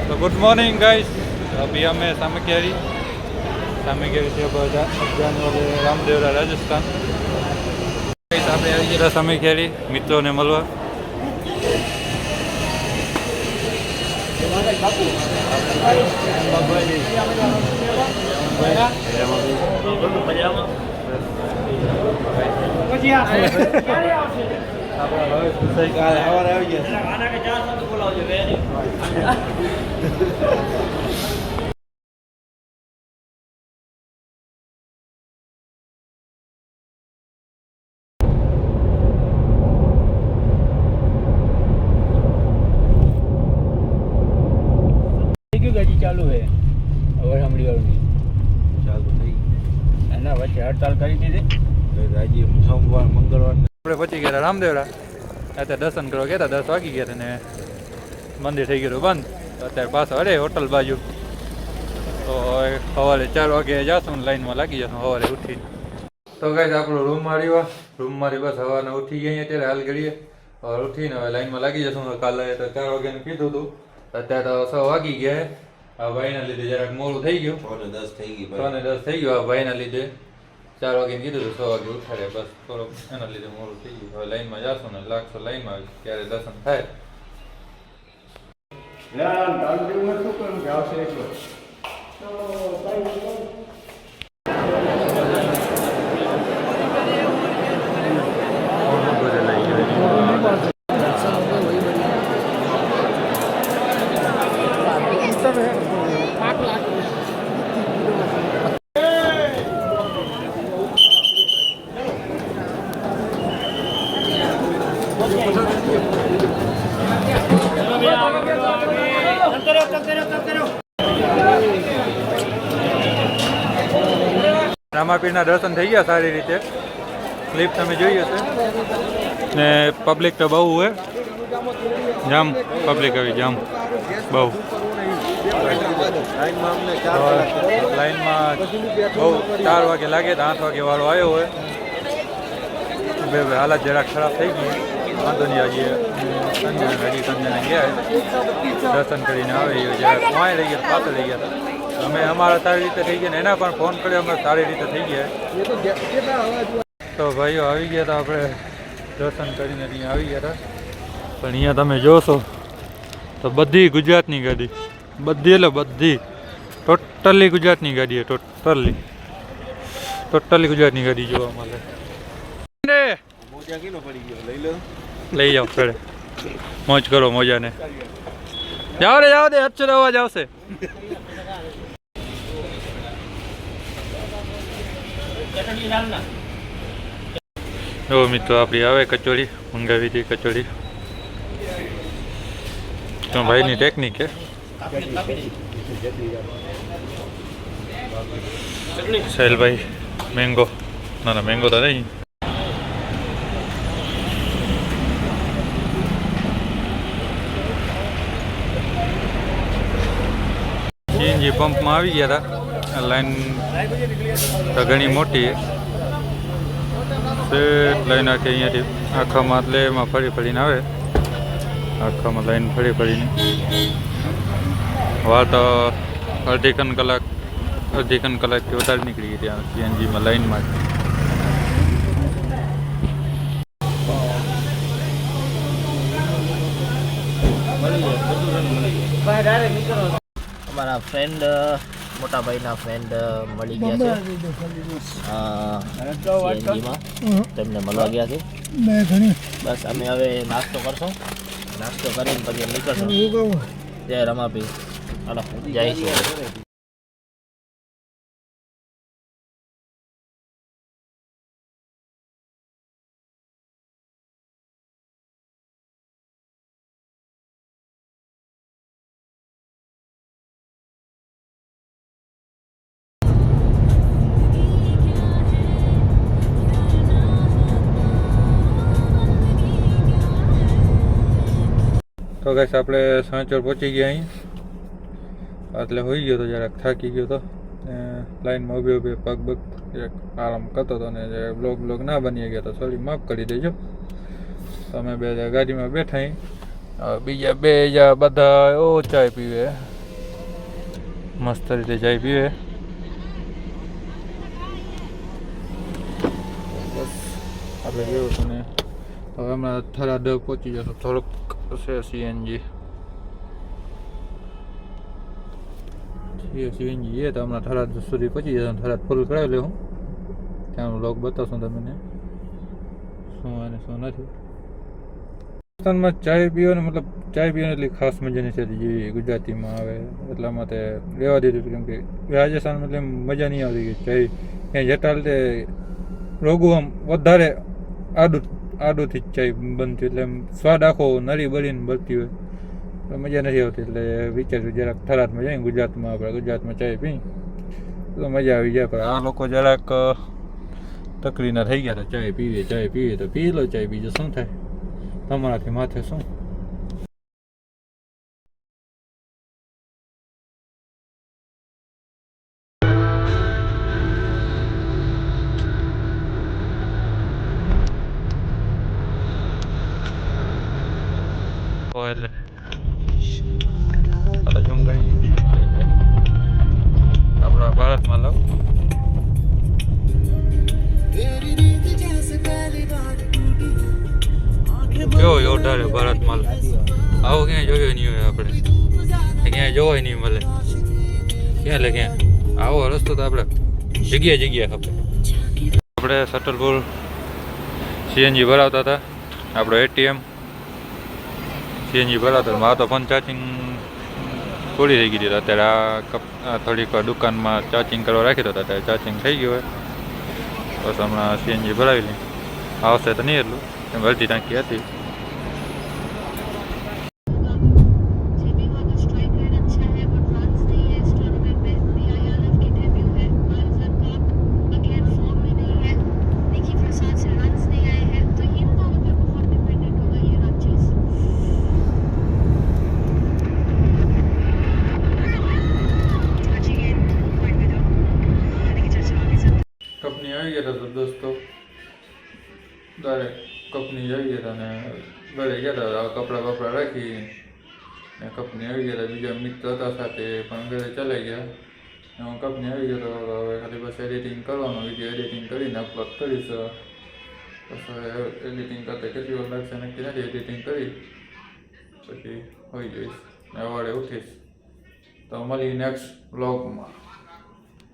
तो good morning guys. अभी हमें सामकेरी से जाने वाले रामदेवरा राजस्थान। આપણે આવી ગયા સામકેરી મિત્રોને મળવા। ગાડી ચાલુ છે હવે સાંભળી વાળું ચાલુ થઈ એના વચ્ચે હડતાલ કરી દીધી આજે સોમવાર મંગળવાર આપણે પહોંચી ગયા રામદેવરા। અત્યારે દર્શન કરવા ગયા હતા 10 વાગી ગયા અને મંદિર થઈ ગયું બંધ। અત્યારે પાછો અરે હોટલ બાજુ તો સવારે 4 વાગે જશું લાઈનમાં લાગી જશું સવારે ઉઠી। તો ગાઈસ આપણો રૂમમાં બસ સવારના ઉઠી ગયા અત્યારે હાલ ઘડીએ હવે ઉઠીને હવે લાઈનમાં લાગી જશું। કાલે તો 4 વાગ્યાનું કીધું હતું અત્યારે તો 6 વાગી ગયા। આ ભાઈના લીધે જરાક મોડું થઈ ગયું 10 થઈ ગઈ 10 થઈ ગયું। આ ભાઈના લીધે 4 વાગે કીધું તો 6 વાગે ઉઠાડે બસ થોડુંક એના લીધે મોડું થઈ ગયું। હવે લાઈનમાં જાશું ને લાગશો લાઈનમાં ત્યારે દર્શન થાય। રામાપીરના દર્શન થઈ ગયા સારી રીતે। ક્લિપ તમે જોઈ હશે ને પબ્લિક તો બહુ હોય જામ પબ્લિક આવી જામ બહુ લાઈનમાં બહુ 4 વાગે લાગે તો 8 વાગે વાળો આવ્યો હોય। હાલત જરાક ખરાબ થઈ ગઈ વાંધો નહીં હજી સંજયને ગયા દર્શન કરીને આવે જરાક વાંય રહી ગયા પાછળ રહી ગયા હતા। અમે અમારા સારી રીતે થઈ ગયા ને એના પણ ફોન કર્યો અમે સારી રીતે થઈ ગયા। તો ભાઈઓ આવી ગયા હતા આપણે દર્શન કરીને અહીંયા આવી ગયા હતા પણ અહીંયા તમે જોશો તો બધી ગુજરાતની ગાડી બધી એટલે બધી ટોટલી ગુજરાતની ગાડી ટોટલી ગુજરાતની ગાડી જોવા મળે। લઈ જાઓ ફેરે મોજ કરો મોજાને જાઓ દે અચ્છો અવાજ આવશે। જો મિત્રો આપણી આવે કચોરી મંગાવી હતી કચોરી તો ભાઈની ટેકનિક છે। સહેલભાઈ મેંગો ના મેંગો તો નહીં સીએનજી પંપમાં આવી ગયા હતા। લાઈન તો ઘણી મોટી છે લાઈન આખી અહીંયાથી આખામાં એટલે એમાં ફરીને આવે આખામાં લાઈન ફરીને વાર તો અડધી કલાકથી વધારે નીકળી ગઈ ત્યાં સીએનજીમાં લાઈનમાં અમારા ફ્રેન્ડ મોટા ભાઈના ફ્રેન્ડ મળી ગયા છે સીએનજીમાં તેમને મળવા ગયા છે। બસ અમે હવે નાસ્તો કરશું નાસ્તો કરીને પછી નીકળશું। જય રમાપી હાલો જય શ્રી તો ગાઈસ આપણે સાંચોર પહોંચી ગયા અહીં, એટલે હોઈ ગયો તો જરાક થાકી ગયો તો, લાઈનમાં ઊભી ઊભી પગ બગ જરાક આરામ કરતો હતો ને જે બ્લોગ ના બની ગયા તો સોરી માફ કરી દેજો. તો અમે બે ગાડીમાં બેઠા અહીં. બીજા બે બધા ઓ ચાય પીવે, મસ્ત રીતે ચાય પીવે. બસ આપણે જેવું છે ને હવે હમણાં થરાદ પહોંચી જશો, થોડુંક છે સીએનજી એ તો હમણાં થરાદ સુધી પહોંચી જશે. થરાદ ફૂલ કરાવી લે હું ત્યાંનો લોક બતાવશું તમને શું અને શું નથી. રાજસ્થાનમાં ચાય પીવાની મતલબ ચાય પીવાની એટલી ખાસ મજા નથી આવતી જેવી ગુજરાતીમાં આવે, એટલા માટે લેવા દીધું. કેમ કે રાજસ્થાનમાં એટલે મજા નહીં આવતી કે ચાય ક્યાંય જતા તે રોગું આમ વધારે આડુંથી જ ચાય બનતી, એટલે એમ સ્વાદ આખો નરી બળીને બળતી હોય તો મજા નથી આવતી. એટલે વિચાર્યું જરાક થરાદમાં જાય ગુજરાતમાં, આપણે ગુજરાતમાં ચાય પી તો મજા આવી જાય. પણ આ લોકો જરાક તકલીના થઈ ગયા હતા, ચાય પીવે તો પી લો ચાય, બીજું શું થાય તમારાથી માથે શું. એટલે આપણા ભારતમાં લાવ કેવો જોરદાર ભારત માલ, આવો ક્યાંય જોયો નહીં હોય, આપણે ક્યાંય જોવાય નહીં મળે. ક્યાં લે ક્યાં આવો રસ્તો તો આપણે જગ્યાએ ખપે. આપણે સટલપુર સીએનજી ભરાવતા હતા, આપણો એટીએમ સીએનજી ભરાવતા આ તો ફોન ચાર્જિંગ પૂરી થઈ ગઈ હતી. અત્યારે આ થોડીક દુકાનમાં ચાર્જિંગ કરવા રાખી દો, અત્યારે ચાર્જિંગ થઈ ગયું હોય. બસ હમણાં સીએનજી ભરાવી લઈ, આવશે તો નહીં એટલું કેમ અડધી ટાંકી હતી. કંપની આવી ગયા હતા તો દોસ્તો ડાયરેક્ટ કંપની આવી ગયા હતા ને ઘરે ગયા હતા. કપડાં રાખી ને કંપની આવી ગયા હતા. બીજા મિત્ર હતા સાથે પણ ઘરે ચલાઈ ગયા. હું કંપની આવી ગયો તો હવે ખાલી બસ એડિટિંગ કરવાનું, વિડીયો એડિટિંગ કરીને અપલોડ કરીશ. પછી એડિટિંગ કરતાં કેટલી વાર લાગશે નક્કી નથી. એડિટિંગ કરી પછી હોઈ જઈશ ને સવારે ઉઠીશ. તો મળીએ નેક્સ્ટ બ્લોગમાં.